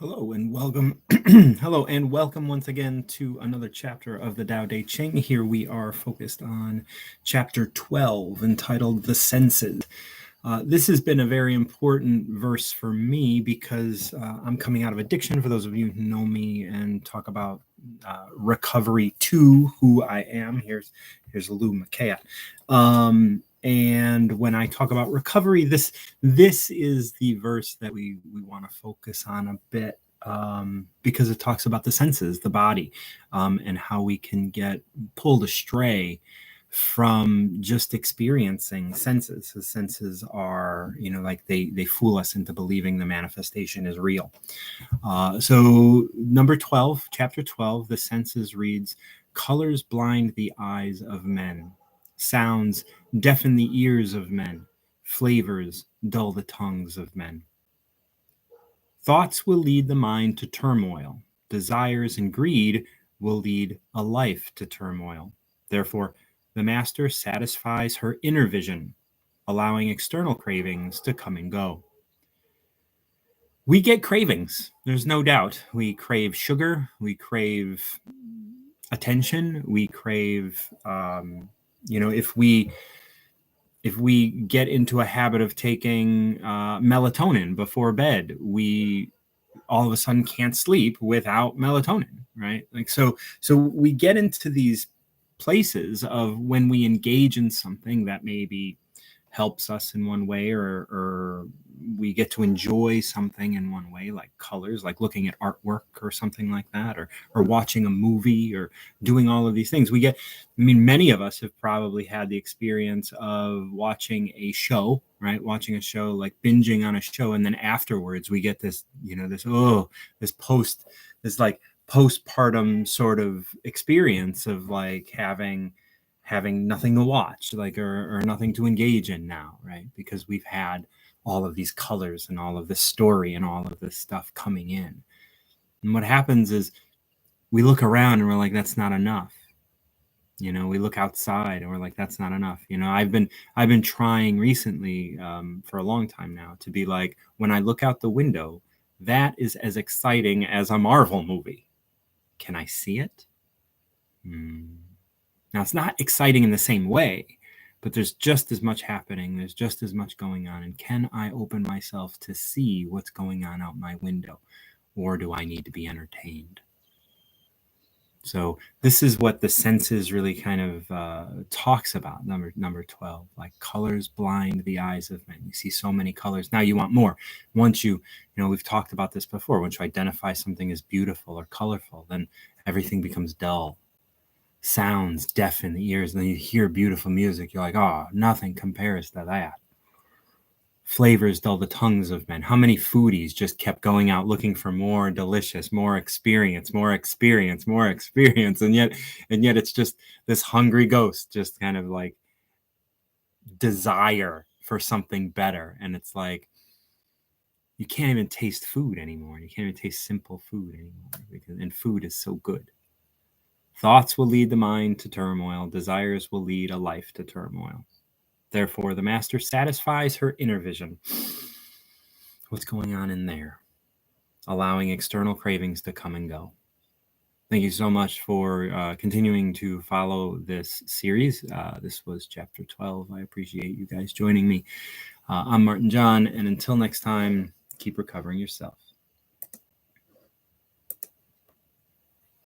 Hello and welcome. Hello and welcome once again to another chapter of the Tao Te Ching. Here we are focused on chapter 12 entitled The Senses. This has been a very important verse for me because I'm coming out of addiction, for those of you who know me and talk about recovery to who I am. Here's Lou McKay. And when I talk about recovery, this is the verse that we want to focus on a bit, because it talks about the senses, the body, and how we can get pulled astray from just experiencing senses. The senses are, like they fool us into believing the manifestation is real. So number 12, chapter 12, the senses reads, colors blind the eyes of men. Sounds deafen the ears of men. Flavors dull the tongues of men. Thoughts will lead the mind to turmoil. Desires and greed will lead a life to turmoil. Therefore, the master satisfies her inner vision, allowing external cravings to come and go. We get cravings, there's no doubt. We crave sugar, we crave attention, we crave, if we get into a habit of taking melatonin before bed, we all of a sudden can't sleep without melatonin, right? So we get into these places of when we engage in something that maybe helps us in one way, or we get to enjoy something in one way, like colors, like looking at artwork or something like that, or watching a movie, or doing all of these things. Many of us have probably had the experience of watching a show, right? Watching a show, like binging on a show, and then afterwards we get this, this postpartum sort of experience of like having nothing to watch, like, or nothing to engage in now, right? Because we've had all of these colors and all of this story and all of this stuff coming in. And what happens is we look around and we're like, that's not enough. We look outside and we're like, that's not enough. I've been trying recently, for a long time now, to be like, when I look out the window, that is as exciting as a Marvel movie. Can I see it? Now, it's not exciting in the same way, but there's just as much happening. There's just as much going on. And can I open myself to see what's going on out my window? Or do I need to be entertained? So this is what the senses really kind of talks about, number 12, like colors blind the eyes of men. You see so many colors. Now you want more. Once we've talked about this before, once you identify something as beautiful or colorful, then everything becomes dull. Sounds deafen the ears, and then you hear beautiful music. You're like, oh, nothing compares to that. Flavors dull the tongues of men. How many foodies just kept going out looking for more delicious, more experience, and yet it's just this hungry ghost, just kind of like desire for something better. And it's like, you can't even taste food anymore. You can't even taste simple food anymore, and food is so good. Thoughts will lead the mind to turmoil. Desires will lead a life to turmoil. Therefore, the master satisfies her inner vision. What's going on in there? Allowing external cravings to come and go. Thank you so much for continuing to follow this series. This was chapter 12. I appreciate you guys joining me. I'm Martin John, and until next time, keep recovering yourself.